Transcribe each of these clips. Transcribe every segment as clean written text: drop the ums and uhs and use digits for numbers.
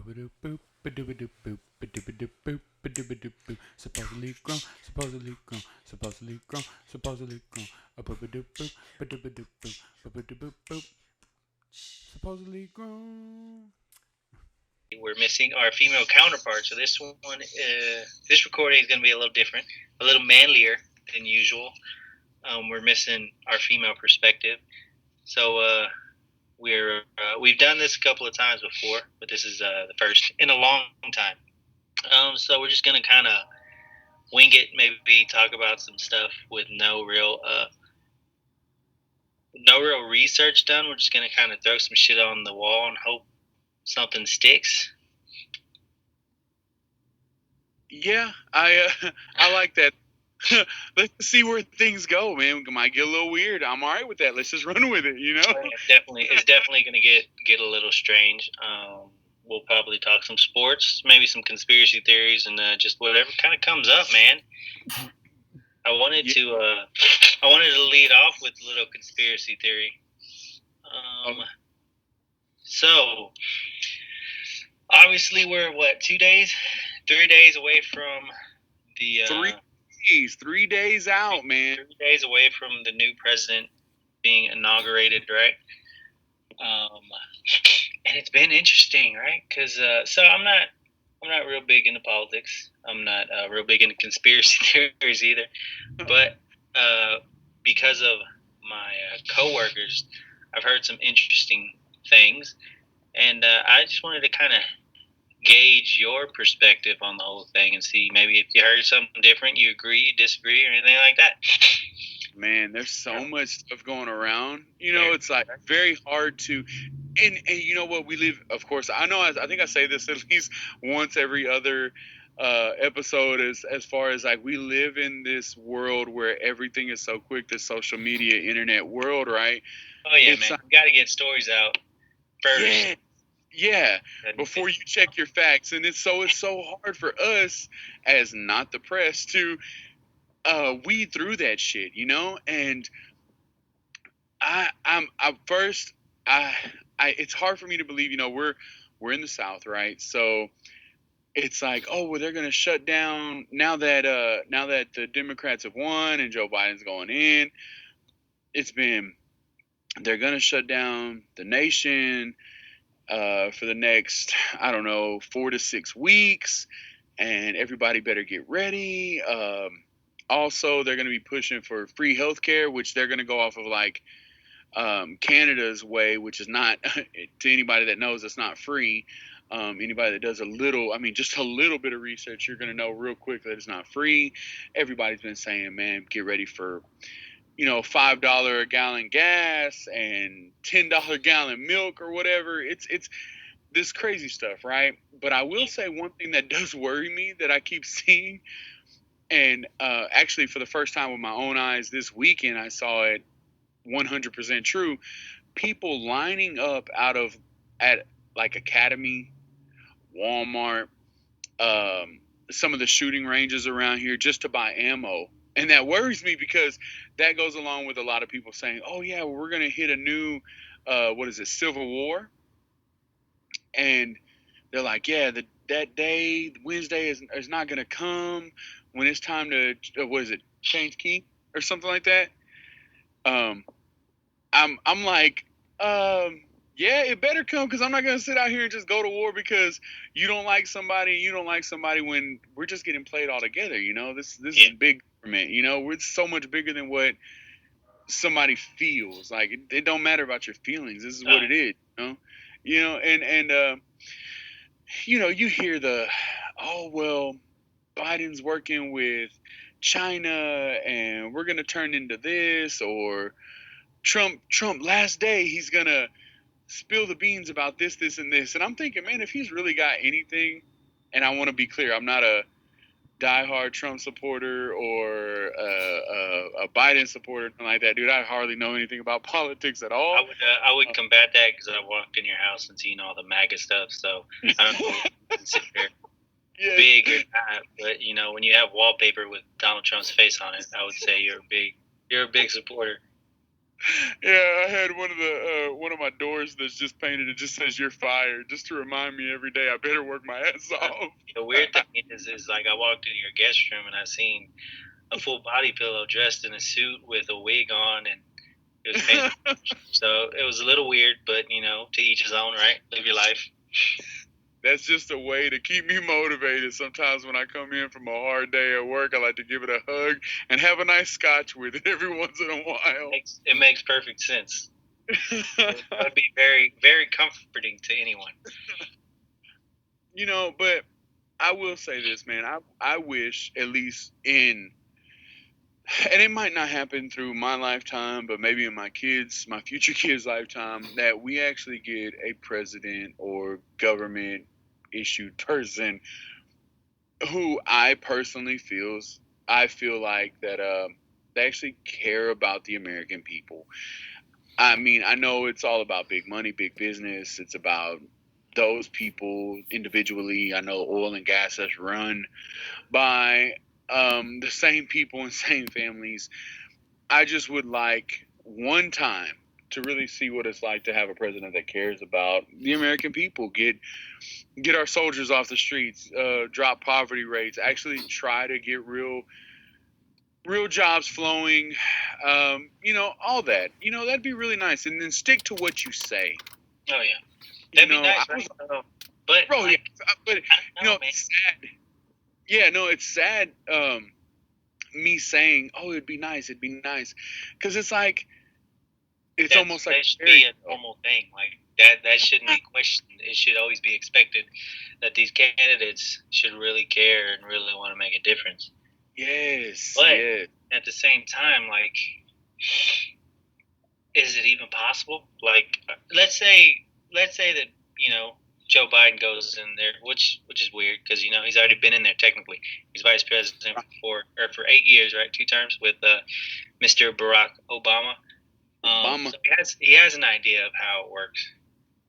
Supposedly grown, supposedly grown, supposedly grown, supposedly grown. Supposedly grown. We're missing our female counterpart. So this recording is going to be a little different, a little manlier than usual. We're missing our female perspective. So we've done this a couple of times before, but this is the first in a long time. So we're just going to kind of wing it, maybe talk about some stuff with no real research done. We're just going to kind of throw some shit on the wall and hope something sticks. Yeah, I like that. Let's see where things go, man. It might get a little weird. I'm all right with that. Let's just run with it, you know. It's definitely going to get a little strange. We'll probably talk some sports, maybe some conspiracy theories, and just whatever kind of comes up, man. I wanted to lead off with a little conspiracy theory. So obviously we're 3 days away from the 3 days out, man. 3 days away from the new president being inaugurated, right? And it's been interesting, right? Because so I'm not real big into politics. I'm not real big into conspiracy theories either. But because of my coworkers, I've heard some interesting things, and I just wanted to kind of gauge your perspective on the whole thing and see maybe if you heard something different, you agree, you disagree, or anything like that. Man, there's so much stuff going around. You know, it's like very hard to. And you know what, we live, of course, I know, I think I say this at least once every other episode, as far as like we live in this world where everything is so quick, the social media internet world, right? Oh yeah, man, you got to get stories out first. Yeah, before you check your facts. And it's so hard for us as not the press to weed through that shit, you know. And it's hard for me to believe, you know, we're in the South, right? So it's like, oh well, they're gonna shut down now that the Democrats have won and Joe Biden's going in. They're gonna shut down the nation for the next, I don't know, 4 to 6 weeks, and everybody better get ready. Also, they're going to be pushing for free healthcare, which they're going to go off of like Canada's way, which is not to anybody that knows it's not free. Anybody that does just a little bit of research, you're going to know real quick that it's not free. Everybody's been saying, man, get ready for, you know, $5 a gallon gas and $10 a gallon milk or whatever. It's this crazy stuff, right? But I will say one thing that does worry me that I keep seeing, and actually for the first time with my own eyes this weekend, I saw it 100% true. People lining up at like Academy, Walmart, some of the shooting ranges around here just to buy ammo. And that worries me because that goes along with a lot of people saying, oh yeah, well, we're going to hit a new, Civil War. And they're like, yeah, that day, Wednesday is not going to come when it's time to, change key or something like that. I'm like, yeah, it better come, because I'm not going to sit out here and just go to war because you don't like somebody when we're just getting played all together, you know? This is big government, you know? We're so much bigger than what somebody feels. Like, it don't matter about your feelings. This is what it is, you know? You know, and you know, you hear oh, well, Biden's working with China and we're going to turn into this, or Trump last day, he's going to spill the beans about this, and this. And I'm thinking, man, if he's really got anything, and I want to be clear, I'm not a diehard Trump supporter or a Biden supporter, anything like that, dude. I hardly know anything about politics at all. I would combat that because I walked in your house and seen all the MAGA stuff, so I don't know if you consider big or not. But you know, when you have wallpaper with Donald Trump's face on it, I would say you're a big supporter. Yeah, I had one of my doors that's just painted. It just says "You're fired," just to remind me every day I better work my ass off. The weird thing is like I walked into your guest room and I seen a full body pillow dressed in a suit with a wig on, and it was painted. So it was a little weird, but to each his own, right? Live your life. That's just a way to keep me motivated. Sometimes when I come in from a hard day at work, I like to give it a hug and have a nice scotch with it every once in a while. It makes perfect sense. It would be very, very comforting to anyone. But I will say this, man. I wish at least and it might not happen through my lifetime, but maybe in my future kids' lifetime, that we actually get a president or government issued person who I feel like that they actually care about the American people. I mean, I know it's all about big money, big business. It's about those people individually. I know oil and gas is run by the same people and same families. I just would like one time to really see what it's like to have a president that cares about the American people. Get our soldiers off the streets, drop poverty rates, actually try to get real jobs flowing, all that. That'd be really nice. And then stick to what you say. Oh yeah, that'd be nice, right? But bro, like, but I don't know, man. it's sad. Yeah, no, it's sad. Me saying, "Oh, it'd be nice," because it's like it's almost like That should be a normal thing. Like that shouldn't be questioned. It should always be expected that these candidates should really care and really want to make a difference. yes, But yes. at the same time, like, is it even possible? Like, let's say that Joe Biden goes in there, which is weird because he's already been in there technically. He's vice president for 8 years, right? 2 terms with Mr. Barack Obama. So he has an idea of how it works.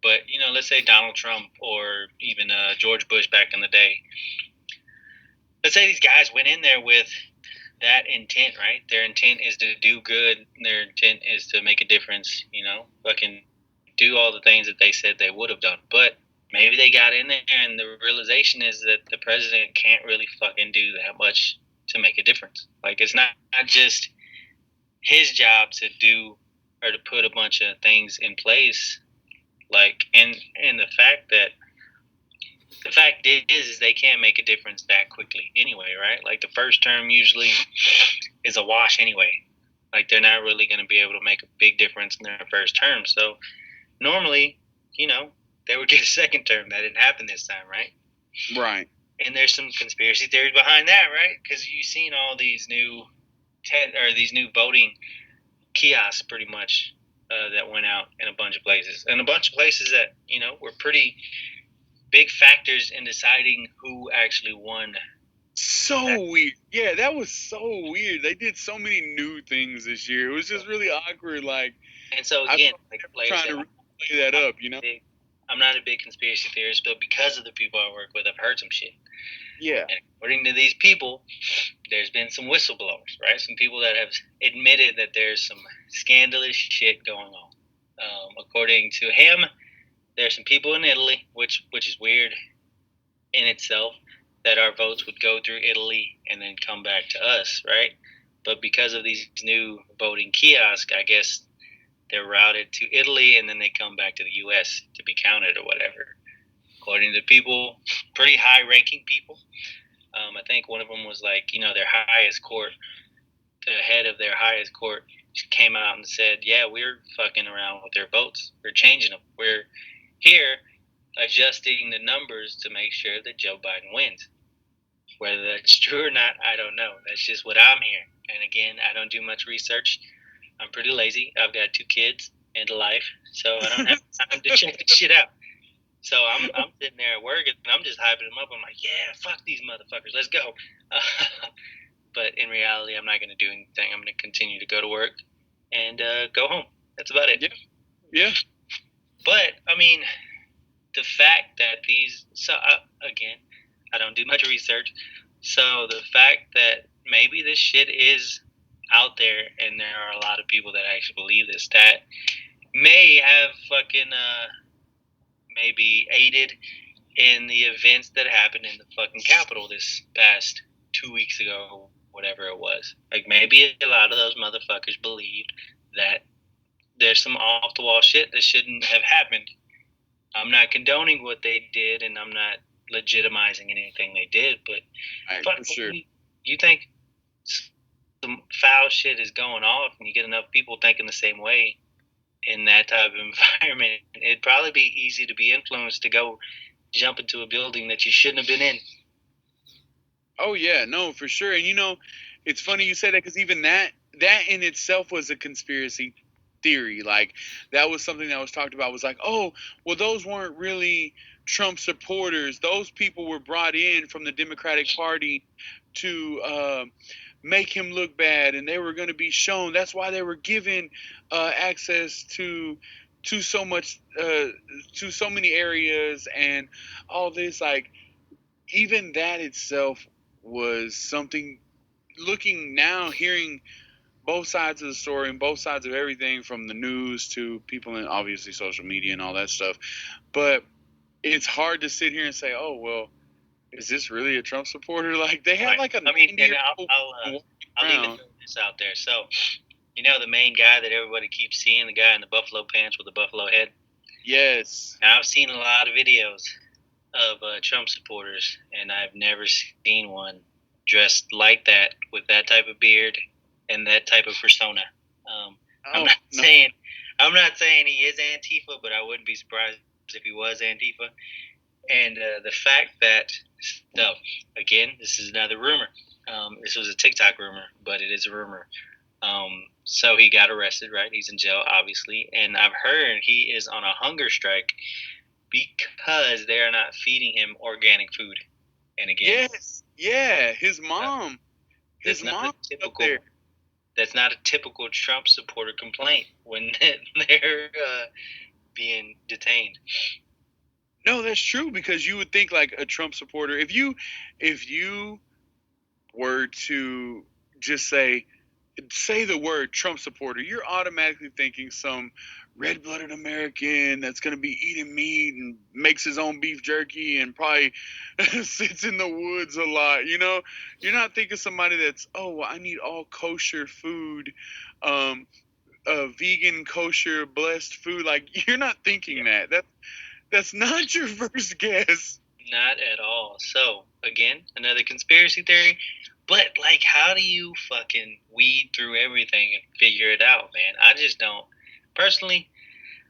But let's say Donald Trump or even George Bush back in the day. Let's say these guys went in there with that intent, right? Their intent is to do good. Their intent is to make a difference. Fucking do all the things that they said they would have done. But maybe they got in there and the realization is that the president can't really fucking do that much to make a difference. Like it's not just his job to do or to put a bunch of things in place. Like and the fact is they can't make a difference that quickly anyway, right? Like the first term usually is a wash anyway. Like they're not really going to be able to make a big difference in their first term. So normally, they would get a second term. That didn't happen this time, right? Right. And there's some conspiracy theories behind that, right? Because you've seen all these new these new voting kiosks, pretty much, that went out in a bunch of places, and a bunch of places that were pretty big factors in deciding who actually won. So weird. Yeah, that was so weird. They did so many new things this year. It was just really awkward. Like, And so again, like trying to play that up, I'm not a big conspiracy theorist, but because of the people I work with, I've heard some shit. Yeah. And according to these people, there's been some whistleblowers, right? Some people that have admitted that there's some scandalous shit going on. According to him, there's some people in Italy, which is weird in itself, that our votes would go through Italy and then come back to us, right? But because of these new voting kiosks, I guess they're routed to Italy and then they come back to the U.S. to be counted or whatever. According to people, pretty high-ranking people. I think one of them was like, their highest court, the head of their highest court came out and said, yeah, we're fucking around with their votes. We're changing them. We're here adjusting the numbers to make sure that Joe Biden wins. Whether that's true or not, I don't know. That's just what I'm hearing. And again, I don't do much research. I'm pretty lazy. I've got 2 kids and a life, so I don't have time to check the shit out. So I'm sitting there at work and I'm just hyping them up. I'm like, yeah, fuck these motherfuckers. Let's go. But in reality, I'm not going to do anything. I'm going to continue to go to work and go home. That's about it. Yeah. But, I mean, the fact that again, I don't do much research. So the fact that maybe this shit is out there, and there are a lot of people that actually believe this, that may have fucking maybe aided in the events that happened in the fucking Capitol this past 2 weeks ago, whatever it was. Like, maybe a lot of those motherfuckers believed that there's some off the wall shit that shouldn't have happened. I'm not condoning what they did, and I'm not legitimizing anything they did, but For sure. You think some foul shit is going off, and you get enough people thinking the same way in that type of environment, it'd probably be easy to be influenced to go jump into a building that you shouldn't have been in. Oh yeah, no, for sure. And it's funny you say that, because even that in itself was a conspiracy theory. Like, that was something that was talked about. Was like, oh, well, those weren't really Trump supporters. Those people were brought in from the Democratic Party to make him look bad, and they were going to be shown. That's why they were given access to so much to so many areas and all this. Like, even that itself was something. Looking now, hearing both sides of the story and both sides of everything, from the news to people in obviously social media and all that stuff, but it's hard to sit here and say, oh well, is this really a Trump supporter? Like, they had like a I'll even throw this out there. So, the main guy that everybody keeps seeing, the guy in the buffalo pants with the buffalo head. Yes. Now, I've seen a lot of videos of Trump supporters, and I've never seen one dressed like that, with that type of beard and that type of persona. I'm not saying he is Antifa, but I wouldn't be surprised if he was Antifa. And the fact that, so again, this is another rumor. This was a TikTok rumor, but it is a rumor. So he got arrested, right? He's in jail, obviously, and I've heard he is on a hunger strike because they are not feeding him organic food. And again, yes, yeah, his mom, that's not a typical Trump supporter complaint when they're being detained. No, that's true, because you would think, like, a Trump supporter, if you were to just say the word Trump supporter, you're automatically thinking some red-blooded American that's going to be eating meat and makes his own beef jerky and probably sits in the woods a lot. You're not thinking somebody that's, oh, well, I need all kosher food, vegan, kosher, blessed food. Like, you're not thinking that's not your first guess. Not at all. So, again, another conspiracy theory. But, like, how do you fucking weed through everything and figure it out, man? I just don't. Personally,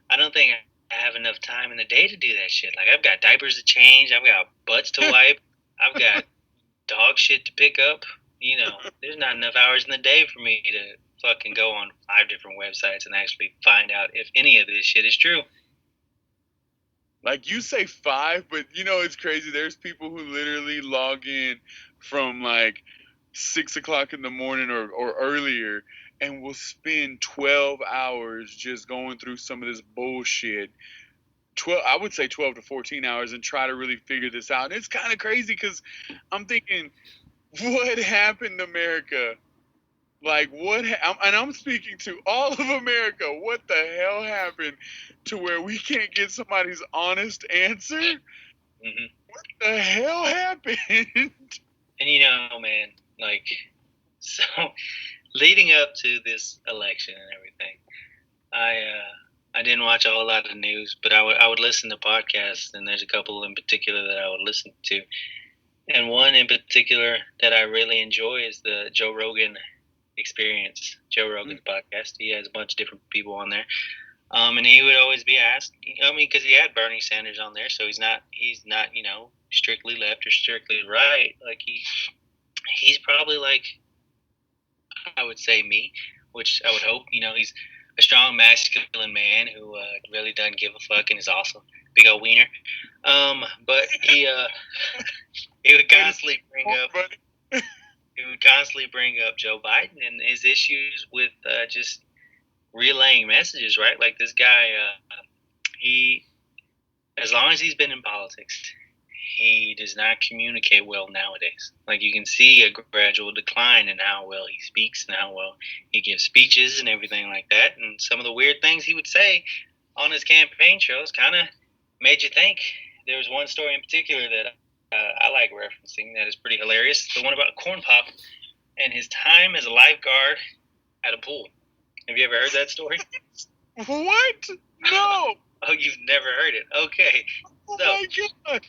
I don't think I have enough time in the day to do that shit. Like, I've got diapers to change. I've got butts to wipe. I've got dog shit to pick up. There's not enough hours in the day for me to fucking go on 5 different websites and actually find out if any of this shit is true. Like, you say 5, but it's crazy. There's people who literally log in from like 6 o'clock in the morning or earlier, and will spend 12 hours just going through some of this bullshit. I would say 12 to 14 hours, and try to really figure this out. And it's kind of crazy, because I'm thinking, what happened to America? Like, and I'm speaking to all of America. What the hell happened to where we can't get somebody's honest answer? Mm-hmm. What the hell happened? And man, like, so leading up to this election and everything, I didn't watch a whole lot of news, but I would listen to podcasts, and there's a couple in particular that I would listen to. And one in particular that I really enjoy is the Joe Rogan Experience, Joe Rogan's podcast. He has a bunch of different people on there, and he would always be asked. Because he had Bernie Sanders on there, so he's not strictly left or strictly right. Like, he's probably like, I would say, me, which I would hope. He's a strong masculine man who really doesn't give a fuck and is awesome, big old wiener. But he would constantly bring up Joe Biden and his issues with just relaying messages, right? Like, this guy, as long as he's been in politics, he does not communicate well nowadays. Like, you can see a gradual decline in how well he speaks and how well he gives speeches and everything like that. And some of the weird things he would say on his campaign shows kind of made you think. There was one story in particular that I like referencing that is pretty hilarious. The one about Corn Pop and his time as a lifeguard at a pool. Have you ever heard that story? What? No. Oh, you've never heard it? Okay. Oh So, my God.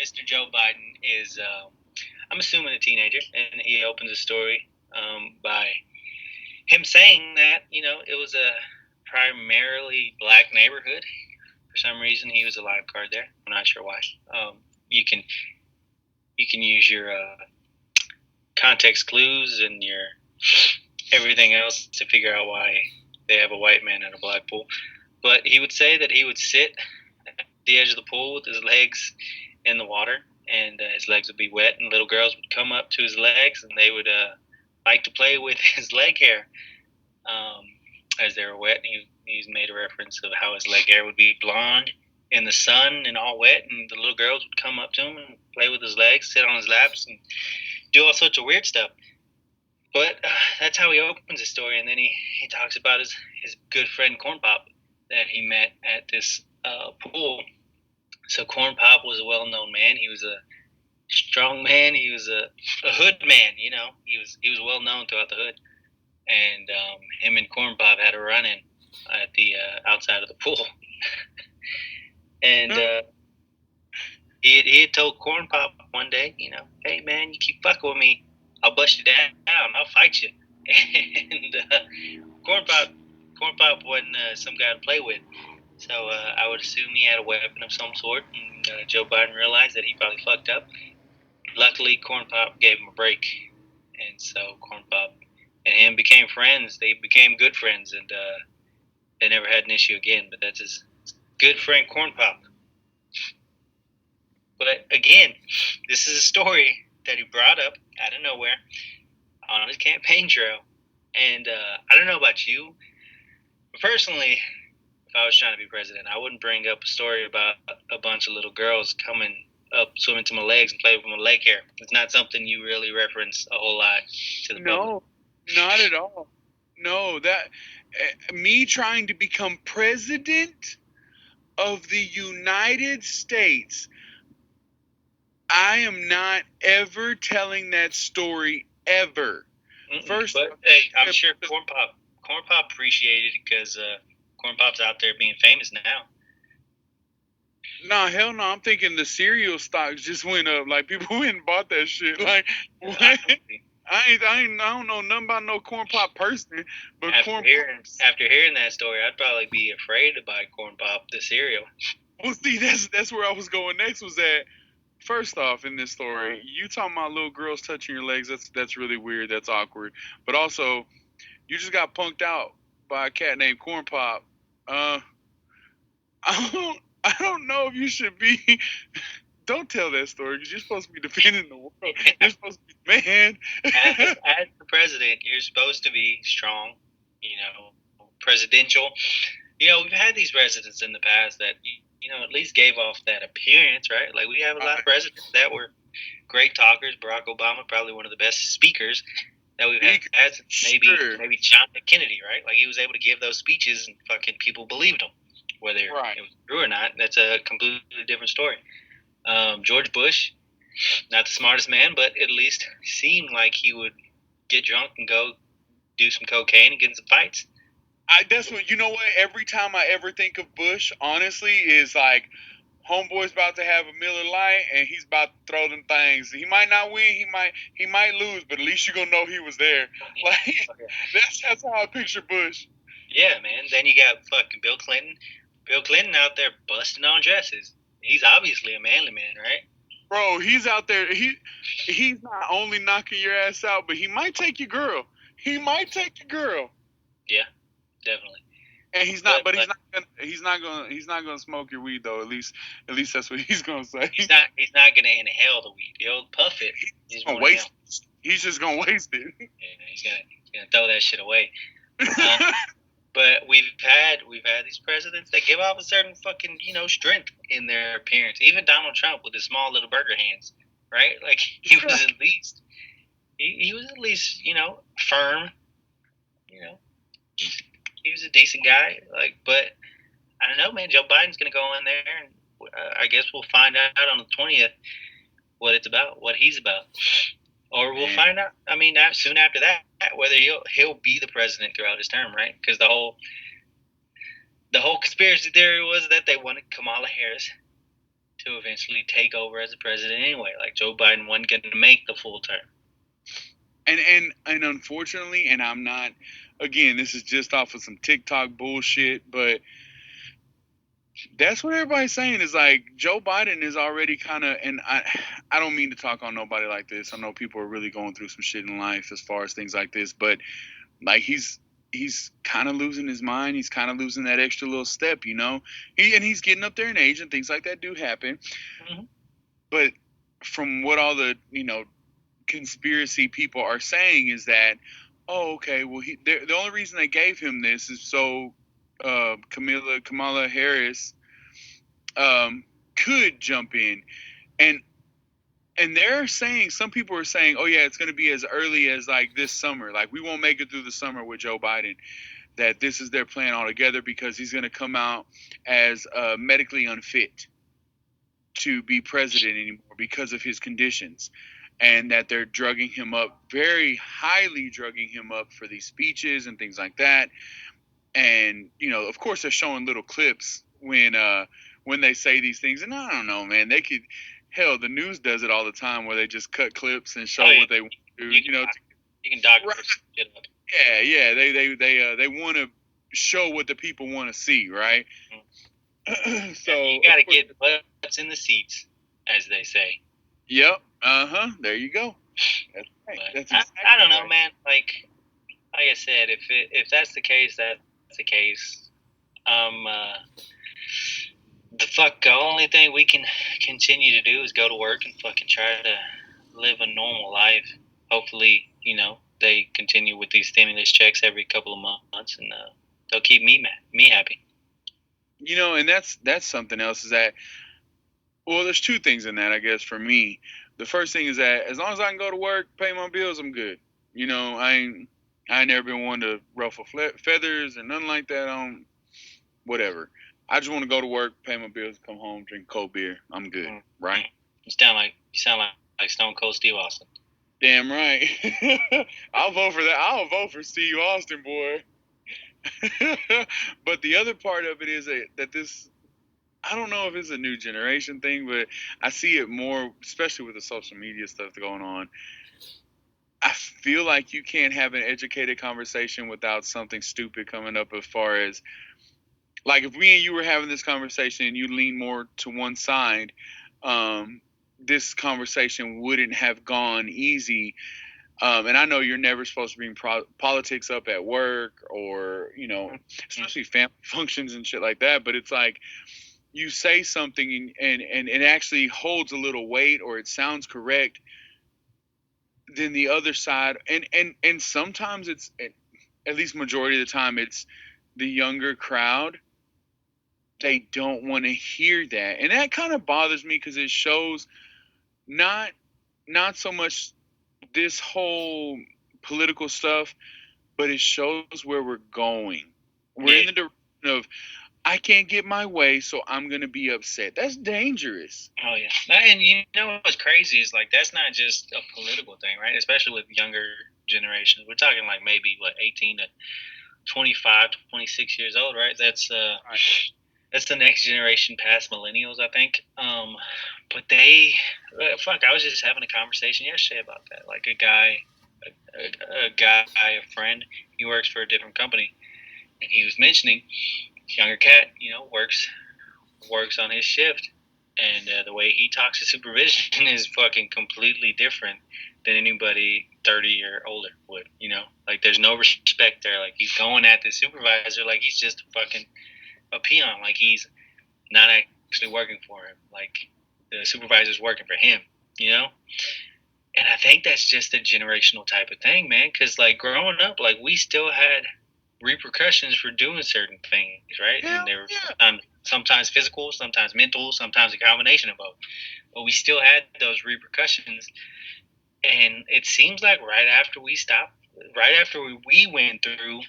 Mr. Joe Biden is, I'm assuming, a teenager, and he opens the story by him saying that, it was a primarily black neighborhood. For some reason, he was a lifeguard there. I'm not sure why. You can use your context clues and your everything else to figure out why they have a white man at a black pool. But he would say that he would sit at the edge of the pool with his legs in the water, and his legs would be wet, and little girls would come up to his legs, and they would like to play with his leg hair as they were wet. And he's made a reference of how his leg hair would be blonde in the sun and all wet, and the little girls would come up to him and play with his legs, sit on his laps, and do all sorts of weird stuff. But that's how he opens his story, and then he talks about his good friend Corn Pop that he met at this pool. So Corn Pop was a well-known man. He was a strong man. He was a hood man. He was well-known throughout the hood. And him and Corn Pop had a run-in at the outside of the pool. And he had told Corn Pop one day, hey man, you keep fucking with me, I'll bust you down. I'll fight you. And Corn Pop wasn't some guy to play with. So I would assume he had a weapon of some sort. And Joe Biden realized that he probably fucked up. Luckily, Corn Pop gave him a break. And so Corn Pop and him became friends. They became good friends. And they never had an issue again. But that's his good friend Corn Pop. But again, this is a story that he brought up out of nowhere on his campaign trail. And I don't know about you, but personally, if I was trying to be president, I wouldn't bring up a story about a bunch of little girls coming up, swimming to my legs and play with my leg hair. It's not something you really reference a whole lot to the public. No, not at all. No, that me trying to become president of the United States, I am not ever telling that story ever. First, but hey, I'm sure Corn Pop appreciated it because Corn Pop's out there being famous now. Nah, hell no. I'm thinking the cereal stocks just went up. Like, people went and bought that shit. Like, what? I don't know nothing about no Corn Pop person, but after hearing that story, I'd probably be afraid to buy Corn Pop the cereal. Well, see, that's where I was going next. Was that first off in this story, you talking about little girls touching your legs? That's really weird. That's awkward. But also, you just got punked out by a cat named Corn Pop. I don't know if you should be. Don't tell that story because you're supposed to be defending the world. You're supposed to be man. As the president, you're supposed to be strong, presidential. We've had these presidents in the past that, at least gave off that appearance, right? Like, we have a lot of presidents that were great talkers. Barack Obama, probably one of the best speakers that we've had. Maybe John F. Kennedy, right? Like, he was able to give those speeches and fucking people believed him. Whether it was true or not, that's a completely different story. George Bush, not the smartest man, but at least seemed like he would get drunk and go do some cocaine and get in some fights. That's what, what? Every time I ever think of Bush, honestly, is like, homeboy's about to have a Miller Lite and he's about to throw them things. He might not win, he might lose, but at least you're gonna know he was there. Like, that's how I picture Bush. Yeah, man. Then you got fucking Bill Clinton. Bill Clinton out there busting on dresses. He's obviously a manly man, right? Bro, he's out there. He's not only knocking your ass out, but he might take your girl. He might take your girl. Yeah, definitely. And he's not gonna smoke your weed though. At least that's what he's gonna say. He's not gonna inhale the weed. He'll puff it. He's gonna waste it. He's just gonna waste it. Yeah, he's gonna throw that shit away. But we've had these presidents that give off a certain fucking strength in their appearance. Even Donald Trump with his small little burger hands, right? Like he was at least firm. You know, he was a decent guy. Like, but I don't know, man. Joe Biden's gonna go in there, and I guess we'll find out on the 20th what it's about, what he's about, or we'll find out. I mean, soon after that, whether he'll be the president throughout his term, right? Because the whole conspiracy theory was that they wanted Kamala Harris to eventually take over as a president anyway. Like Joe Biden wasn't going to make the full term. And unfortunately, and I'm not. Again, this is just off of some TikTok bullshit, but that's what everybody's saying is like Joe Biden is already kind of, and I don't mean to talk on nobody like this. I know people are really going through some shit in life as far as things like this, but like he's kind of losing his mind. He's kind of losing that extra little step, he's getting up there in age and things like that do happen. Mm-hmm. But from what all the, conspiracy people are saying is that, oh, okay, well, the only reason they gave him this is so Kamala Harris could jump in, and they're saying, some people are saying, oh yeah, it's going to be as early as like this summer, like we won't make it through the summer with Joe Biden, that this is their plan altogether because he's going to come out as medically unfit to be president anymore because of his conditions. And that they're drugging him up, very highly drugging him up for these speeches and things like that. And, of course they're showing little clips when they say these things. And I don't know, man, they could, hell, the news does it all the time where they just cut clips and show what they want to do. You can document shit up. Yeah, they want to show what the people want to see, right? Mm-hmm. So you got to get butts in the seats, as they say. Yep. There you go. That's right. That's exactly I don't know, man. Like I said, if that's the case, that's the case. The only thing we can continue to do is go to work and fucking try to live a normal life. Hopefully, they continue with these stimulus checks every couple of months, and they'll keep me happy. And that's something else is that. Well, there's two things in that, I guess, for me. The first thing is that as long as I can go to work, pay my bills, I'm good. I ain't never been one to ruffle feathers or nothing like that. Whatever. I just want to go to work, pay my bills, come home, drink cold beer. I'm good, right? You sound like Stone Cold Steve Austin. Damn right. I'll vote for that. I'll vote for Steve Austin, boy. But the other part of it is that this. I don't know if it's a new generation thing, but I see it more, especially with the social media stuff going on. I feel like you can't have an educated conversation without something stupid coming up as far as, like, if me and you were having this conversation and you lean more to one side, this conversation wouldn't have gone easy. And I know you're never supposed to bring politics up at work or, especially family functions and shit like that, but it's like, you say something and it actually holds a little weight or it sounds correct, then the other side, and sometimes it's, at least majority of the time, it's the younger crowd. They don't want to hear that. And that kind of bothers me because it shows not so much this whole political stuff, but it shows where we're going. We're in the direction of, I can't get my way, so I'm going to be upset. That's dangerous. Oh, yeah. And what's crazy is, like, that's not just a political thing, right? Especially with younger generations. We're talking, like, maybe, 18 to 25, 26 years old, right? That's right. That's the next generation past millennials, I think. But I was just having a conversation yesterday about that. Like, a friend, he works for a different company, and he was mentioning younger cat, works on his shift, and the way he talks to supervision is fucking completely different than anybody 30 or older would. Like there's no respect there. Like he's going at the supervisor like he's just fucking a peon. Like he's not actually working for him. Like the supervisor's working for him. And I think that's just a generational type of thing, man. Because like growing up, like we still had repercussions for doing certain things, right? Hell And they were yeah. sometimes physical, sometimes mental, sometimes a combination of both. But we still had those repercussions, and it seems like right after we went through,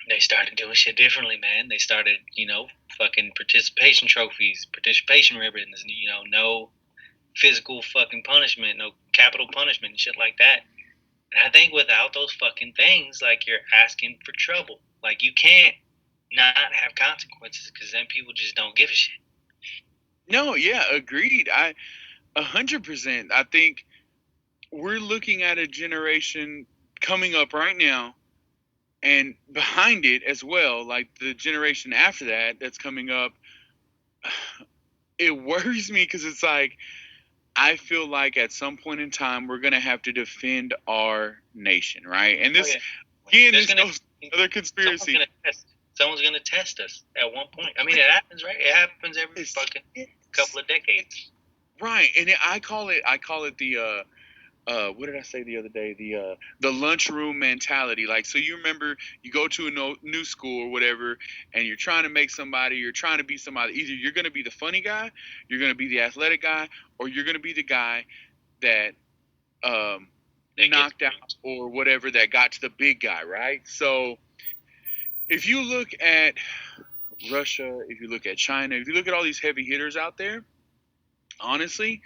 they started doing shit differently, man. They started, fucking participation trophies, participation ribbons, no physical fucking punishment, no capital punishment, and shit like that. And I think without those fucking things, like, you're asking for trouble. Like, you can't not have consequences, because then people just don't give a shit. No, yeah, agreed. 100%. I think we're looking at a generation coming up right now, and behind it as well, like the generation after that that's coming up. It worries me because it's like I feel like at some point in time we're gonna have to defend our nation, right? And this again, There's this gonna goes to another conspiracy. someone's gonna test us at one point. I mean, it happens, right? It happens every fucking couple of decades. Right, and I call it the what did I say the other day? The lunchroom mentality. Like, so you remember you go to a new school or whatever, and you're trying to make somebody, you're trying to be somebody. Either you're going to be the funny guy, you're going to be the athletic guy, or you're going to be the guy that knocked out or whatever, that got to the big guy, right? So if you look at Russia, if you look at China, if you look at all these heavy hitters out there, honestly,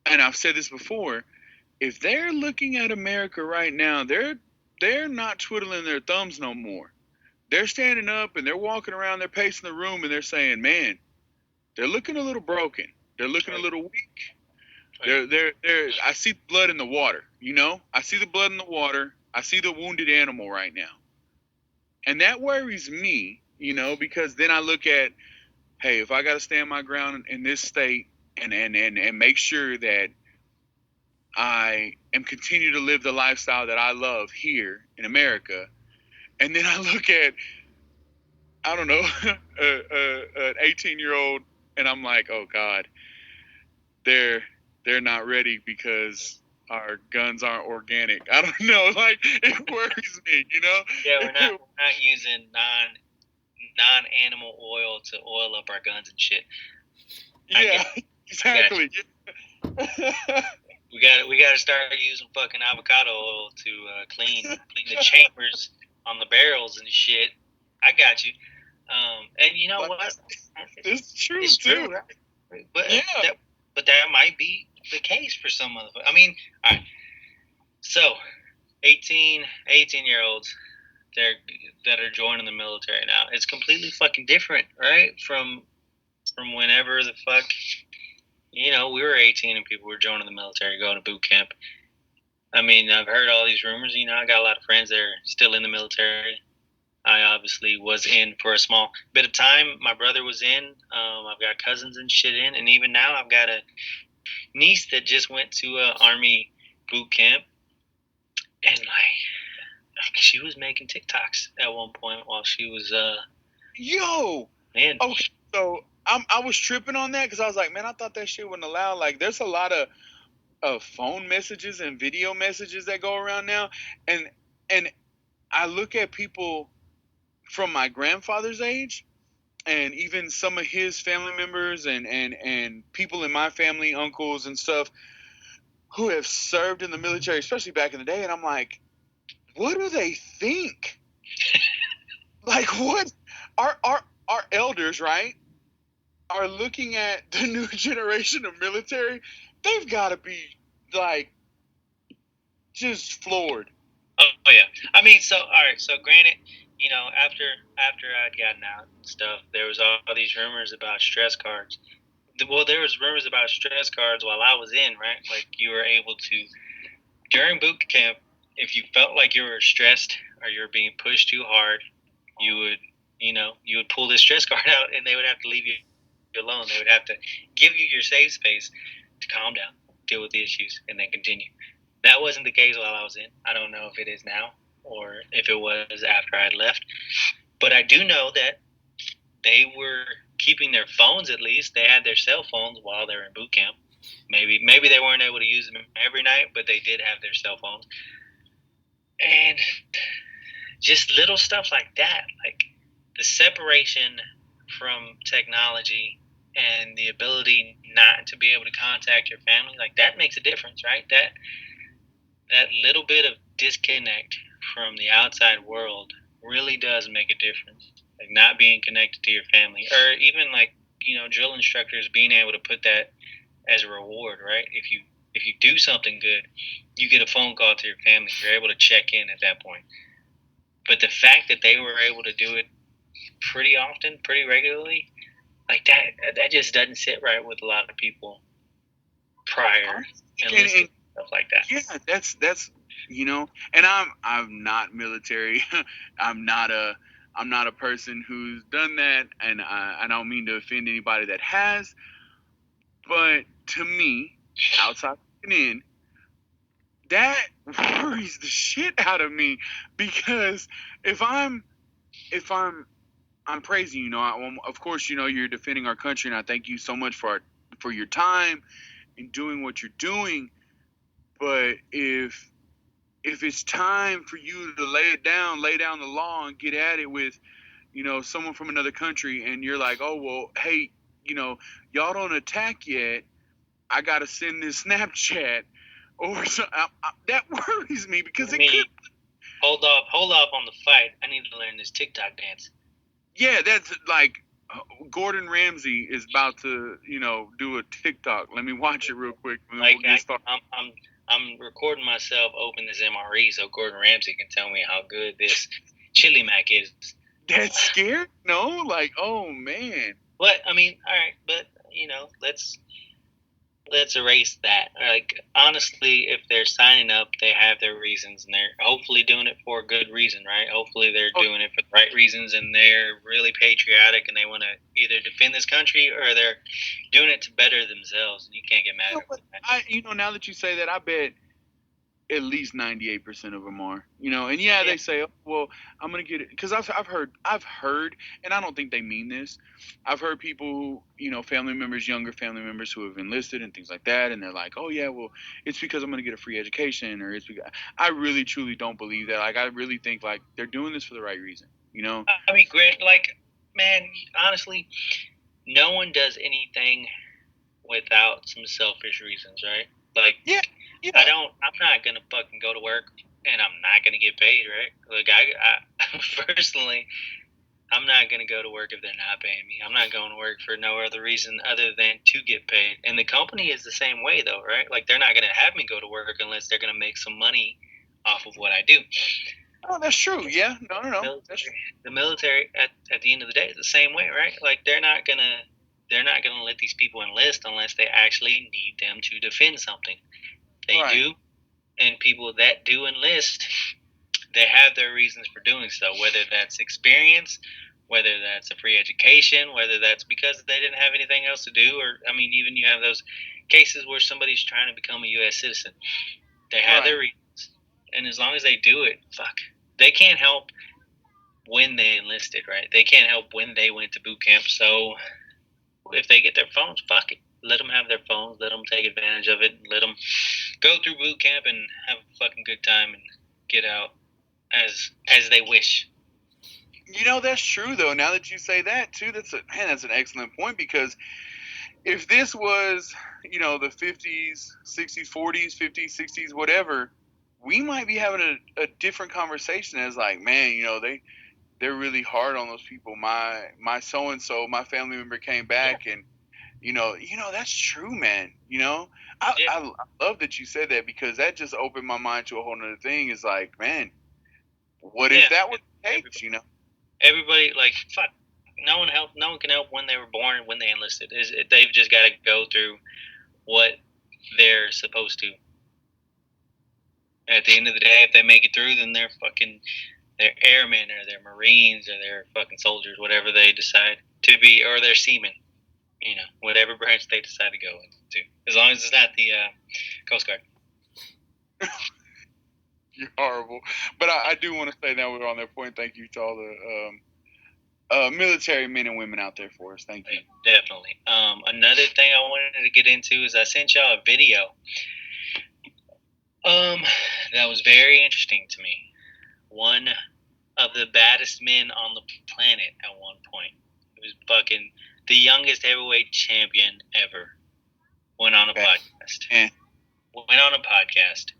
and I've said this before, if they're looking at America right now, they're not twiddling their thumbs no more. They're standing up and they're walking around, they're pacing the room, and they're saying, "Man, they're looking a little broken. They're looking a little weak. They're. I see blood in the water. I see the blood in the water. I see the wounded animal right now, and that worries me. Because then I look at, hey, if I got to stand my ground in this state and make sure that I am continue to live the lifestyle that I love here in America, and then I look at, I don't know, an 18-year-old, and I'm like, oh God, they're not ready because our guns aren't organic. I don't know, like, it worries me, Yeah, we're not using non-animal oil to oil up our guns and shit. Yeah, exactly. We gotta start using fucking avocado oil to clean the chambers on the barrels and shit. I got you. And you know what? It's true It's too. true, right? But Yeah. that might be the case for some of them. I mean, all right. So, 18-year-olds that are joining the military now. It's completely fucking different, right? From whenever the fuck, we were 18 and people were joining the military, going to boot camp. I mean, I've heard all these rumors. I got a lot of friends that are still in the military. I obviously was in for a small bit of time. My brother was in. I've got cousins and shit in, and even now I've got a niece that just went to a Army boot camp, and like, she was making TikToks at one point while she was man. Okay, so I was tripping on that because I was like, man, I thought that shit wasn't allowed. Like, there's a lot of phone messages and video messages that go around now, and I look at people from my grandfather's age, and even some of his family members and people in my family, uncles and stuff, who have served in the military, especially back in the day, and I'm like, what do they think? Like, what our elders, right, are looking at the new generation of military? They've got to be like just floored. Oh yeah. I mean, so all right. So granted, after I'd gotten out and stuff, there was all these rumors about stress cards. Well, there was rumors about stress cards while I was in, right? Like, you were able to, during boot camp, if you felt like you were stressed or you were being pushed too hard, you would pull this stress card out, and they would have to leave you alone. They would have to give you your safe space to calm down, deal with the issues, and then continue. That wasn't the case while I was in. I don't know if it is now or if it was after I had left. But I do know that they were keeping their phones, at least. They had their cell phones while they were in boot camp. Maybe they weren't able to use them every night, but they did have their cell phones. And just little stuff like that, like the separation from technology and the ability not to be able to contact your family, like that makes a difference, right? That little bit of disconnect from the outside world really does make a difference. Like not being connected to your family, or even like drill instructors being able to put that as a reward, right? If you do something good, you get a phone call to your family. You're able to check in at that point. But the fact that they were able to do it pretty often, pretty regularly, like that just doesn't sit right with a lot of people prior enlisted, stuff like that. Yeah, that's and I'm not military. I'm not a I'm not a person who's done that, and I don't mean to offend anybody that has, but to me, outside looking in, that worries the shit out of me because if I'm if I'm praising you, of course, you're defending our country, and I thank you so much for your time and doing what you're doing. But if it's time for you to lay down the law and get at it with, someone from another country, and you're like, oh well, hey, y'all don't attack yet. I gotta send this Snapchat, or so, that worries me because it could. Hold off on the fight. I need to learn this TikTok dance. Yeah, that's like Gordon Ramsay is about to, do a TikTok. Let me watch it real quick. Like I'm recording myself open this MRE so Gordon Ramsay can tell me how good this chili mac is. That's scary. No, like, oh man. But I mean, all right, but let's erase that. Like honestly, if they're signing up, they have their reasons, and they're hopefully doing it for a good reason, right? Hopefully they're doing it for the right reasons, and they're really patriotic, and they want to either defend this country or they're doing it to better themselves. And you can't get mad at that. Now that you say that, I bet at least 98% of them are, and yeah, they say, oh, well, I'm gonna get it because I've heard, and I don't think they mean this. I've heard people who, family members, younger family members who have enlisted and things like that, and they're like, oh yeah, well, it's because I'm gonna get a free education, or it's because I really truly don't believe that. Like, I really think like they're doing this for the right reason. I mean, Grant, like, man, honestly, no one does anything without some selfish reasons, right? Like, yeah. I'm not gonna fucking go to work and I'm not gonna get paid, right? Like, I personally, I'm not gonna go to work if they're not paying me. I'm not going to work for no other reason other than to get paid. And the company is the same way, though, right? Like, they're not gonna have me go to work unless they're gonna make some money off of what I do. Oh, that's true. Yeah, no. The military at the end of the day is the same way, right? Like they're not gonna let these people enlist unless they actually need them to defend something. They do, and people that do enlist, they have their reasons for doing so. Whether that's experience, whether that's a free education, whether that's because they didn't have anything else to do, or I mean, even you have those cases where somebody's trying to become a U.S. citizen. They have their reasons, and as long as they do it, they can't help when they enlisted, right? They can't help when they went to boot camp. So if they get their phones, fuck it. Let them have their phones. Let them take advantage of it. Let them go through boot camp and have a fucking good time and get out as they wish. That's true though. Now that you say that too, that's an excellent point, because if this was, the 50s, 60s, 40s, 50s, 60s, whatever, we might be having a different conversation as like, man, they're really hard on those people. My so and so, my family member came back, and that's true, man. I love that you said that, because that just opened my mind to a whole nother thing. Is like, man, what if that was the case? Everybody, like, fuck. No one can help when they were born and when they enlisted. They've just got to go through what they're supposed to. At the end of the day, if they make it through, then they're airmen, or they're Marines, or they're fucking soldiers, whatever they decide to be, or they're seamen. Whatever branch they decide to go into, as long as it's not the Coast Guard. You're horrible, but I do want to say, now we're on that point, thank you to all the military men and women out there for us. Thank you. Definitely. Another thing I wanted to get into is I sent y'all a video. That was very interesting to me. One of the baddest men on the planet at one point. He was fucking the youngest heavyweight champion ever. Went on a podcast. Went on a podcast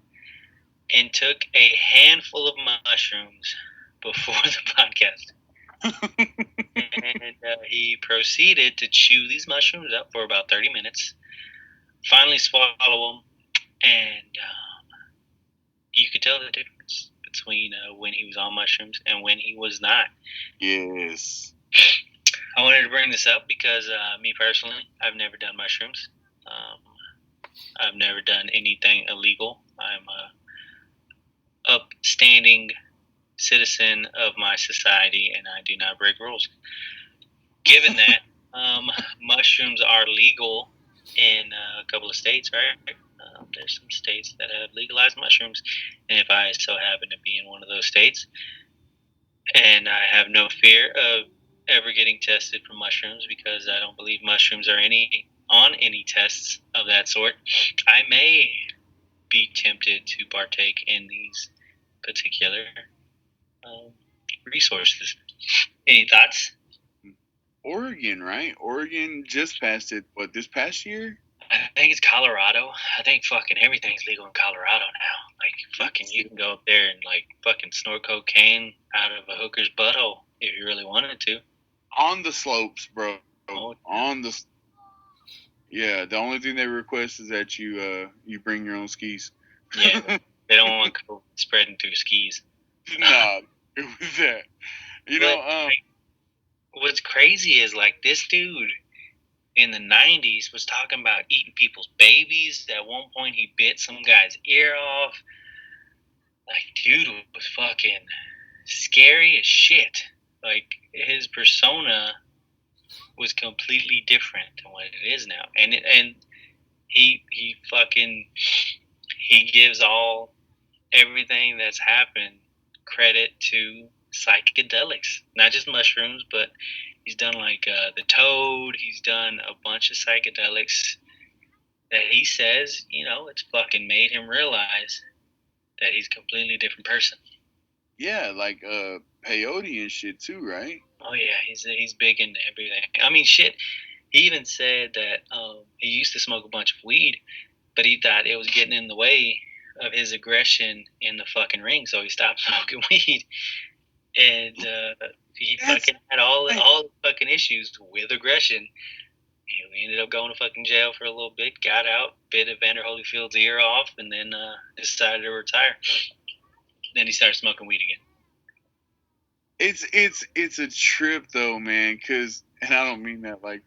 and took a handful of mushrooms before the podcast. And he proceeded to chew these mushrooms up for about 30 minutes. Finally swallow them, and you could tell the difference between when he was on mushrooms and when he was not. Yes. I wanted to bring this up because me personally, I've never done mushrooms. I've never done anything illegal. I'm a upstanding citizen of my society, and I do not break rules. Given that, mushrooms are legal in a couple of states, right? There's some states that have legalized mushrooms, and if I so happen to be in one of those states, and I have no fear of ever getting tested for mushrooms because I don't believe mushrooms are on any tests of that sort, I may be tempted to partake in these particular resources. Any thoughts? Oregon, right? Oregon just passed it, what, this past year? I think it's Colorado. I think fucking everything's legal in Colorado now. Like, fucking, you can go up there and, like, fucking snort cocaine out of a hooker's butthole if you really wanted to. On the slopes, bro. Oh. Yeah, the only thing they request is that you bring your own skis. Yeah, they don't want COVID spreading through skis. Nah, it was that. Like, what's crazy is, like, this dude in the 90s was talking about eating people's babies. At one point, he bit some guy's ear off. Like, dude was fucking scary as shit. Like, his persona was completely different than what it is now. And he gives everything that's happened credit to psychedelics. Not just mushrooms, but he's done like the toad. He's done a bunch of psychedelics that he says, it's fucking made him realize that he's a completely different person. Yeah, like peyote and shit too, right? Oh yeah, he's big into everything. I mean, shit. He even said that he used to smoke a bunch of weed, but he thought it was getting in the way of his aggression in the fucking ring, so he stopped smoking weed. And he fucking had all the fucking issues with aggression. We ended up going to fucking jail for a little bit, got out, bit Evander Holyfield's ear off, and then decided to retire. Then he started smoking weed again. It's a trip though, man, and I don't mean that like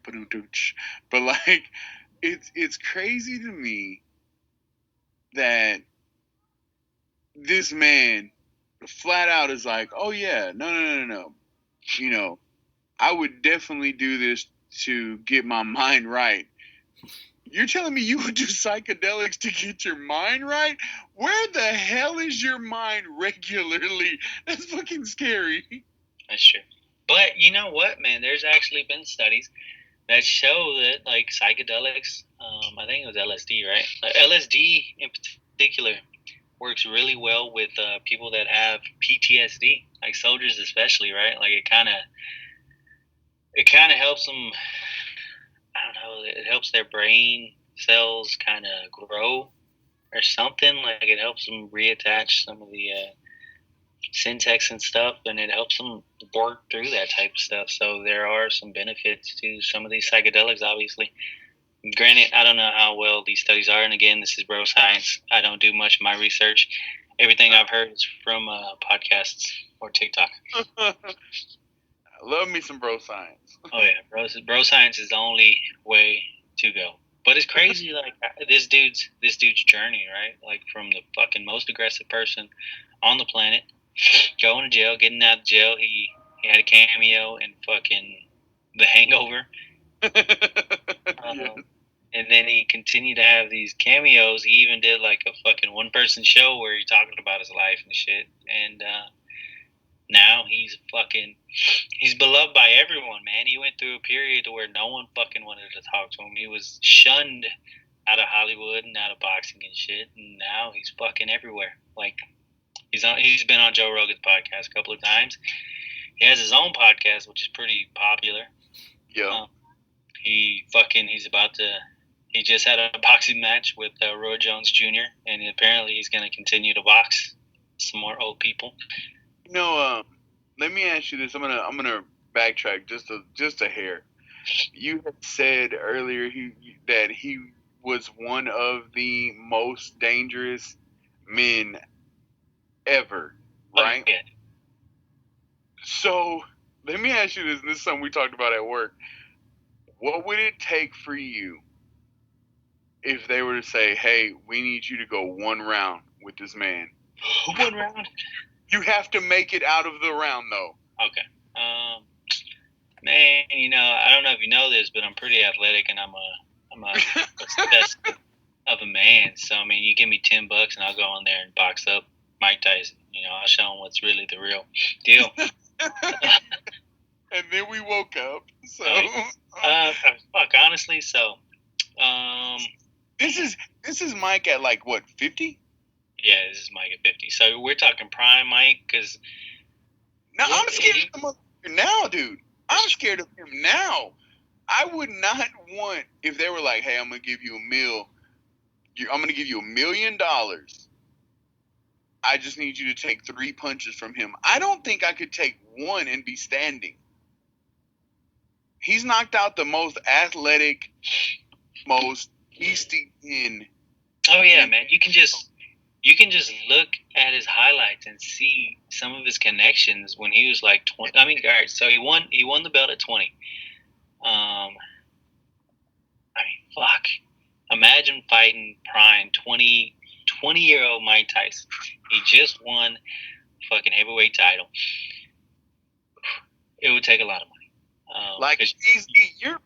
but like it's crazy to me that this man flat out is like, oh yeah, no. I would definitely do this to get my mind right. You're telling me you would do psychedelics to get your mind right? Where the hell is your mind regularly? That's fucking scary. That's true. But you know what, man? There's actually been studies that show that, like, psychedelics, I think it was LSD, right? LSD in particular works really well with people that have PTSD, like soldiers especially, right? Like, it kind of helps them. I don't know. It helps their brain cells kind of grow or something. Like, it helps them reattach some of the syntax and stuff, and it helps them work through that type of stuff. So there are some benefits to some of these psychedelics, obviously. Granted, I don't know how well these studies are, and again, this is bro science. I don't do much of my research. Everything I've heard is from podcasts or TikTok. Love me some bro science. Oh yeah, bro science is the only way to go. But it's crazy, like this dude's journey, right? Like, from the fucking most aggressive person on the planet, going to jail, getting out of jail. He had a cameo in fucking The Hangover. And then he continued to have these cameos. He even did like a fucking one-person show where he's talking about his life and shit. And now he's beloved by everyone, man. He went through a period where no one fucking wanted to talk to him. He was shunned out of Hollywood and out of boxing and shit. And now he's fucking everywhere. Like, He's been on Joe Rogan's podcast a couple of times. He has his own podcast, which is pretty popular. Yeah. He just had a boxing match with Roy Jones Jr. and apparently he's going to continue to box some more old people. Let me ask you this. I'm gonna backtrack just a hair. You had said earlier that he was one of the most dangerous men ever, right? Oh, yeah. So let me ask you this. And this is something we talked about at work. What would it take for you if they were to say, "Hey, we need you to go one round with this man"? 1 round? You have to make it out of the round, though. Okay. Man, I don't know if you know this, but I'm pretty athletic, and I'm a specimen of a man. So I mean, you give me $10 and I'll go in there and box up Mike Tyson. I'll show him what's really the real deal. And then we woke up. So fuck, honestly. So, this is Mike at like what, 50? Yeah, this is Mike at 50. So we're talking prime Mike, because now I'm scared of him now, dude. I'm scared of him now. I would not want if they were like, "Hey, I'm gonna give you I'm gonna give you $1 million. I just need you to take 3 punches from him." I don't think I could take one and be standing. He's knocked out the most athletic, most beastie in. Oh yeah, man. You can just look at his highlights and see some of his connections when he was like 20. I mean, all right, so he won the belt at 20. I mean, fuck. Imagine fighting prime 20-year-old Mike Tyson. He just won fucking heavyweight title. It would take a lot of money.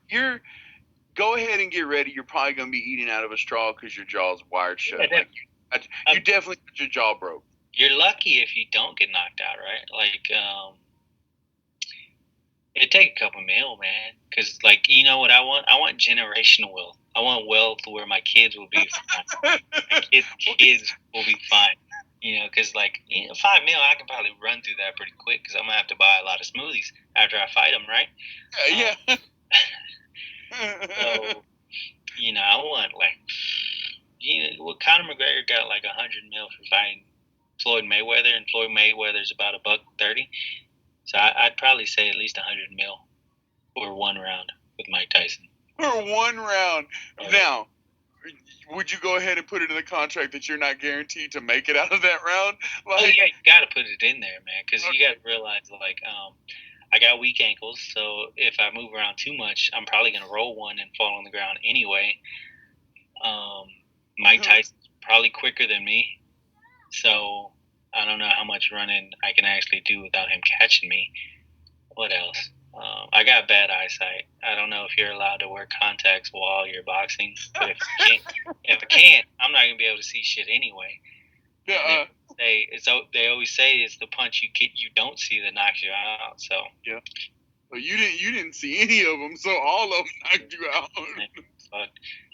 You're go ahead and get ready. You're probably gonna be eating out of a straw because your jaw's wired shut. Yeah, you definitely got your jaw broke. You're lucky if you don't get knocked out, right? Like, it'd take a couple mil, man. Because, like, you know what I want? I want generational wealth. I want wealth where my kids will be fine. My kids will be fine. Because, like, 5 mil, I can probably run through that pretty quick because I'm going to have to buy a lot of smoothies after I fight them, right? Yeah. So, I want, like, Conor McGregor got like 100 mil for fighting Floyd Mayweather, and Floyd Mayweather's about $130. So I'd probably say at least 100 mil for 1 round with Mike Tyson. For 1 round. Now, would you go ahead and put it in the contract that you're not guaranteed to make it out of that round? Like, oh yeah, you got to put it in there, man, because you got to realize, like, I got weak ankles, so if I move around too much, I'm probably gonna roll one and fall on the ground anyway. Mike Tyson's probably quicker than me, so I don't know how much running I can actually do without him catching me. What else? I got bad eyesight. I don't know if you're allowed to wear contacts while you're boxing, but if I can't, I'm not gonna be able to see shit anyway. Yeah. They always say it's the punch you don't see that knocks you out. So yeah. Well, you didn't see any of them, so all of them knocked you out. But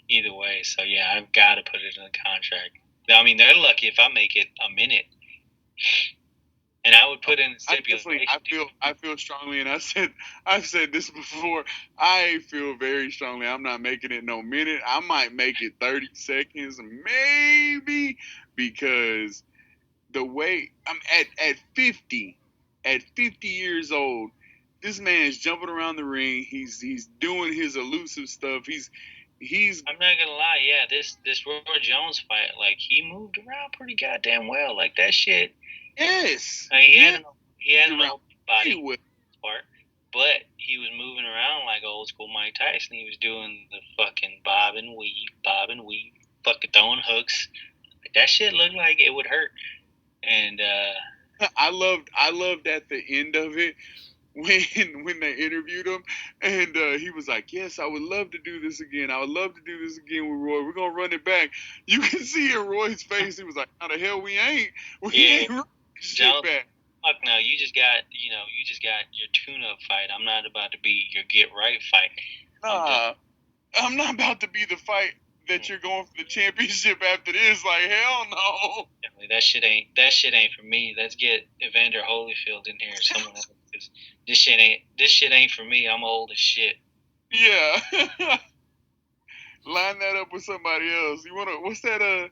either way, so yeah, I've got to put it in the contract. I mean, they're lucky if I make it a minute. And I would put in a stipulation. I feel strongly, and I've said this before. I feel very strongly. I'm not making it no minute. I might make it 30 seconds, maybe, because the way I'm at 50 years old, this man is jumping around the ring. He's doing his elusive stuff. He's. I'm not gonna lie. Yeah, this Roy Jones fight, like, he moved around pretty goddamn well. Like, that shit. Yes. I mean, he had an old body part, but he was moving around like old school Mike Tyson. He was doing the fucking bob and weave, fucking throwing hooks. Like, that shit looked like it would hurt. And I loved at the end of it when they interviewed him, and he was like, "Yes, I would love to do this again. I would love to do this again with Roy. We're gonna run it back." You can see in Roy's face, he was like, "How the hell we ain't? We ain't running shit back." Fuck no, you just got your tune-up fight. I'm not about to be your get-right fight. Nah, I'm not about to be the fight that you're going for the championship after this. Like, hell no. like that shit ain't for me. Let's get Evander Holyfield in here or someone else, because this shit ain't for me. I'm old as shit. Yeah. Line that up with somebody else. You wanna? What's that?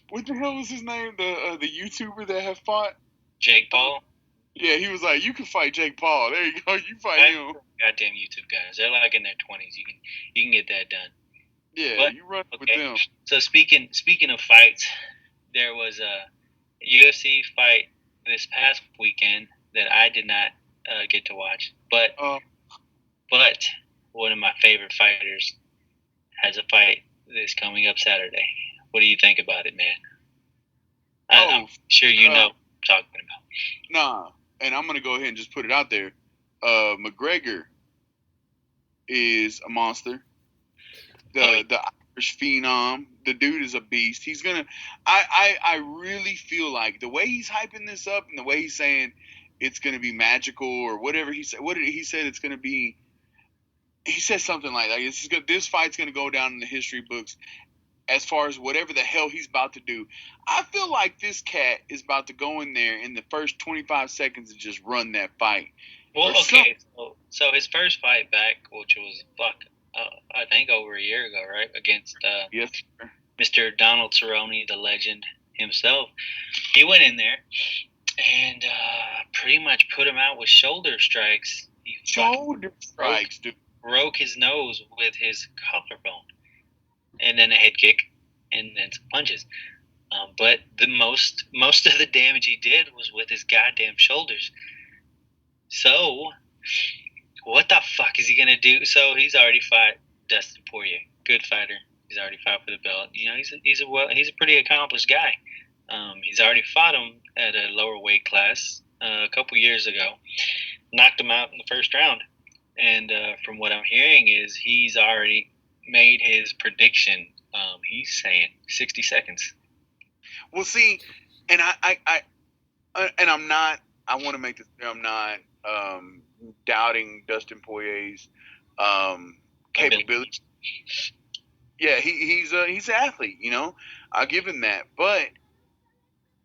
What the hell was his name? The YouTuber that have fought Jake Paul. Yeah, he was like, you can fight Jake Paul. There you go. You fight him. Goddamn YouTube guys. They're like in their 20s. You can get that done. Yeah, but, you run with okay. them. So speaking of fights, there was a UFC fight this past weekend that I did not get to watch. But one of my favorite fighters has a fight that's coming up Saturday. What do you think about it, man? I'm sure you know what I'm talking about. Nah, and I'm gonna go ahead and just put it out there. McGregor is a monster. The Irish phenom. The dude is a beast. He's gonna. I really feel like the way he's hyping this up and the way he's saying it's gonna be magical or whatever he said. What did he said? It's gonna be. He said something like that. This fight's gonna go down in the history books as far as whatever the hell he's about to do. I feel like this cat is about to go in there in the first 25 seconds and just run that fight. Well, okay, so his first fight back, which was I think over a year ago, right, against yes, Mr. Donald Cerrone, the legend himself, he went in there and pretty much put him out with shoulder strikes. Shoulder strikes, dude. Broke his nose with his collarbone, and then a head kick, and then some punches. But the most of the damage he did was with his goddamn shoulders. So, what the fuck is he gonna do? So he's already fought Dustin Poirier, good fighter. He's already fought for the belt. You know, he's a pretty accomplished guy. He's already fought him at a lower weight class a couple years ago, knocked him out in the first round. And from what I'm hearing is he's already made his prediction. He's saying 60 seconds. Well, see, and I'm not. I want to make this clear. I'm not doubting Dustin Poirier's capability. Yeah, he's an athlete. You know, I'll give him that. But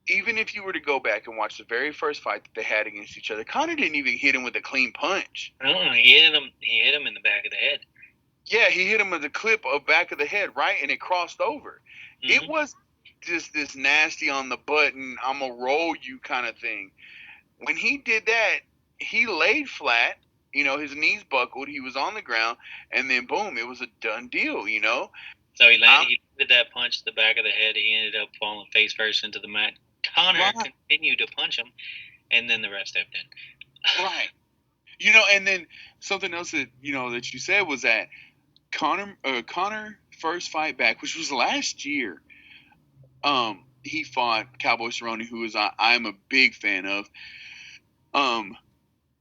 even if you were to go back and watch the very first fight that they had against each other, Conor didn't even hit him with a clean punch. No, he hit him in the back of the head. Yeah, he hit him with a clip of back of the head, right, and it crossed over. Mm-hmm. It was just this nasty on the button, I'm gonna roll you kind of thing. When he did that, he laid flat. You know, his knees buckled. He was on the ground, and then boom, it was a done deal. You know. So he landed that punch to the back of the head. He ended up falling face first into the mat. Conor continued to punch him, and then the ref stepped in. Right. You know, and then something else that that you said was that Conor first fight back, which was last year. He fought Cowboy Cerrone, who I'm a big fan of.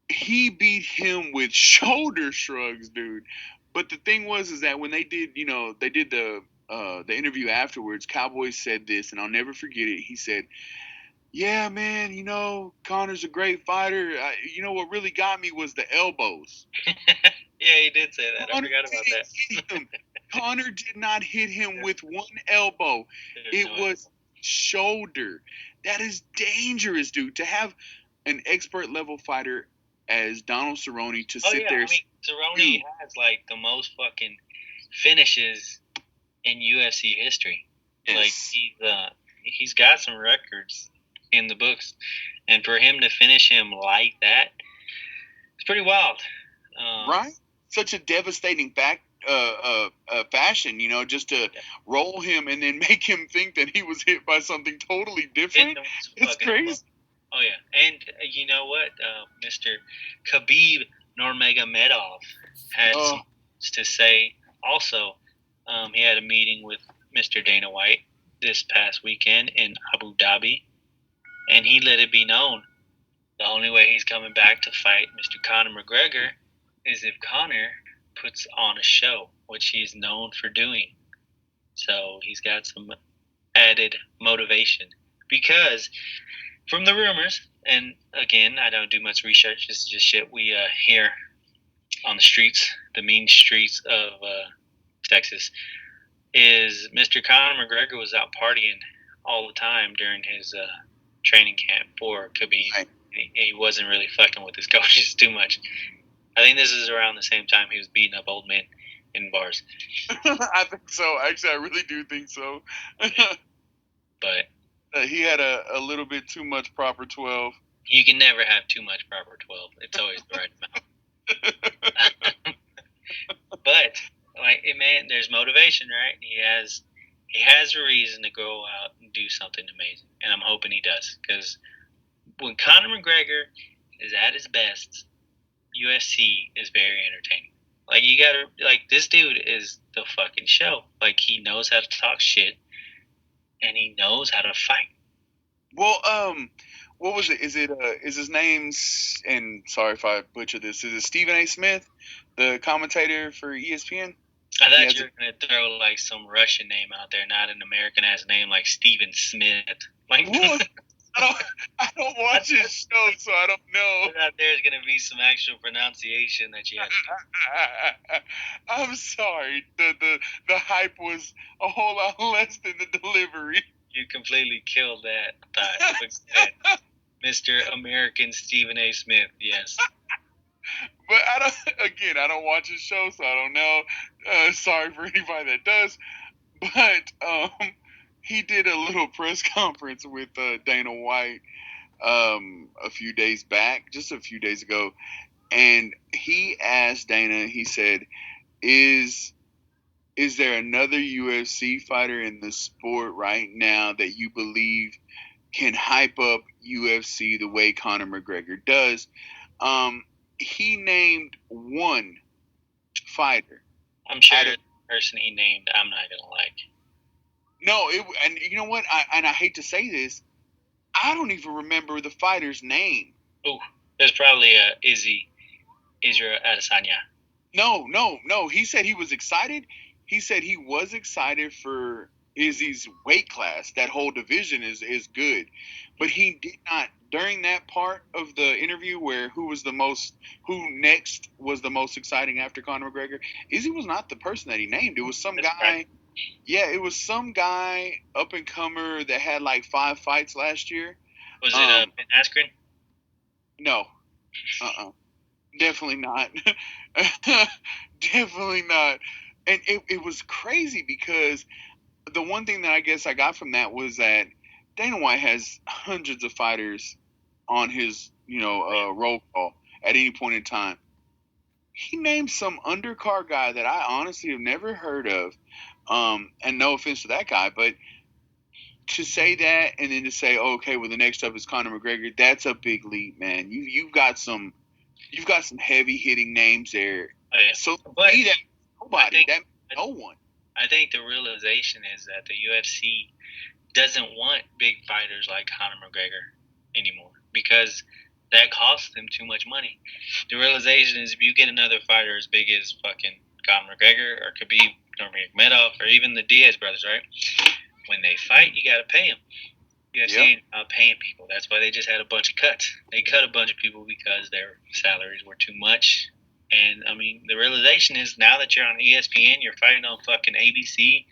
He beat him with shoulder shrugs, dude. But the thing was that when they did the interview afterwards, Cowboy said this, and I'll never forget it. He said, "Yeah, man, Conor's a great fighter. You know what really got me was the elbows." Yeah, he did say that. I forgot about that. Conor did not hit him with one elbow. It was shoulder. That is dangerous, dude. To have an expert level fighter as Donald Cerrone to sit there. I mean, Cerrone has like the most fucking finishes in UFC history. Yes. Like he's got some records in the books, and for him to finish him like that, it's pretty wild. Right? Such a devastating fashion, just to roll him and then make him think that he was hit by something totally different. It's crazy. Oh, yeah. And you know what? Mr. Khabib Nurmagomedov had some to say also. He had a meeting with Mr. Dana White this past weekend in Abu Dhabi, and he let it be known the only way he's coming back to fight Mr. Conor McGregor is if Conor puts on a show, which he's known for doing. So he's got some added motivation. Because from the rumors, and again, I don't do much research, this is just shit we hear on the streets, the mean streets of Texas, is Mr. Conor McGregor was out partying all the time during his training camp for Khabib. Right. He wasn't really fucking with his coaches too much. I think this is around the same time he was beating up old men in bars. I think so. Actually, I really do think so. But He had a little bit too much proper 12. you can never have too much proper 12. It's always the right amount. But like, man, there's motivation, right? He has a reason to go out and do something amazing, and I'm hoping he does. Because when Conor McGregor is at his best, UFC is very entertaining. Like, you gotta, like, this dude is the fucking show. Like, he knows how to talk shit, and he knows how to fight. Well, what was it? Is his name's, and sorry if I butcher this, is it Stephen A. Smith, the commentator for ESPN? I thought you were gonna throw like some Russian name out there, not an American ass name like Steven Smith. Like, What? I don't watch his show, so I don't know. out there's gonna be some actual pronunciation that you have to do. I'm sorry. The hype was a whole lot less than the delivery. You completely killed that thought. Mr. American Stephen A. Smith, yes. But I don't watch his show, so I don't know. Sorry for anybody that does. But he did a little press conference with Dana White a few days back, just a few days ago, and he asked Dana. He said, "Is there another UFC fighter in the sport right now that you believe can hype up UFC the way Conor McGregor does?" He named one fighter. I'm sure the person he named, I'm not gonna like. No, and you know what? I hate to say this, I don't even remember the fighter's name. Ooh, there's probably Israel Adesanya. No. He said he was excited. He said he was excited for Izzy's weight class. That whole division is good, but he did not during that part of the interview where who next was the most exciting after Conor McGregor. Izzy was not the person that he named. It was some guy. Right. Yeah, it was some guy up and comer that had like 5 fights last year. Was it Ben Askren? No. Definitely not. Definitely not. And it was crazy because the one thing that I guess I got from that was that Dana White has hundreds of fighters on his, roll call at any point in time. He named some undercard guy that I honestly have never heard of. And no offense to that guy, but to say that and then to say, okay, well, the next up is Conor McGregor, that's a big leap, man. You've got some heavy hitting names there. Oh, yeah. So but me, that nobody, no one. I think the realization is that the UFC doesn't want big fighters like Conor McGregor anymore because that costs them too much money. The realization is if you get another fighter as big as fucking Conor McGregor or Khabib Nurmagomedov or even the Diaz brothers, right? When they fight, you got to pay them. UFC ain't paying people. That's why they just had a bunch of cuts. They cut a bunch of people because their salaries were too much. And, I mean, the realization is now that you're on ESPN, you're fighting on fucking ABC,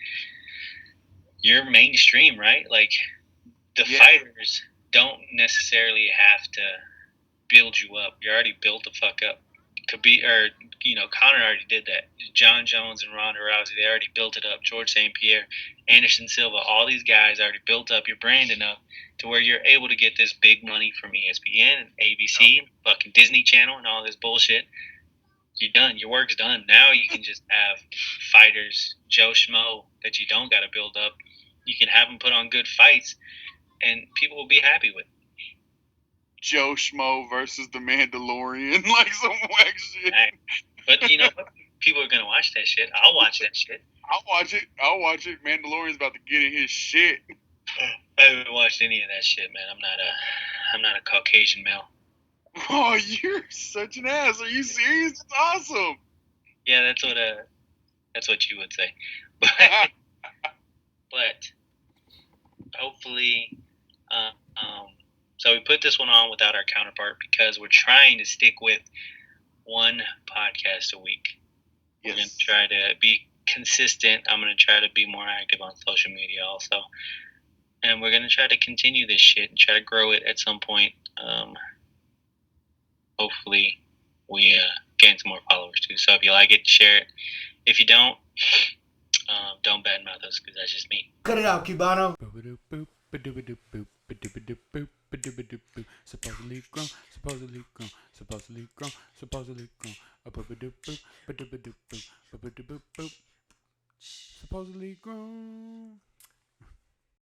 you're mainstream, right? Like, the fighters don't necessarily have to build you up. You're already built the fuck up. Conor already did that. John Jones and Ronda Rousey, they already built it up. George St. Pierre, Anderson Silva, all these guys already built up your brand enough to where you're able to get this big money from ESPN and ABC, and fucking Disney Channel and all this bullshit. You're done. Your work's done. Now you can just have fighters, Joe Schmo, that you don't got to build up. You can have them put on good fights, and people will be happy with it. Joe Schmo versus the Mandalorian, like some whack shit. Right. But you know what? People are gonna watch that shit. I'll watch that shit. I'll watch it. Mandalorian's about to get in his shit. I haven't watched any of that shit, man. I'm not a Caucasian male. Oh, you're such an ass. Are you serious? It's awesome. Yeah, that's what you would say. But hopefully, so we put this one on without our counterpart because we're trying to stick with one podcast a week. We're going to try to be consistent. I'm going to try to be more active on social media also. and we're gonna try to continue this shit and try to grow it at some point. Hopefully, we gain some more followers too. So if you like it, share it. If you don't badmouth us because that's just me. Cut it out, Cubano. Supposedly grown, supposedly grown, supposedly grown, supposedly grown.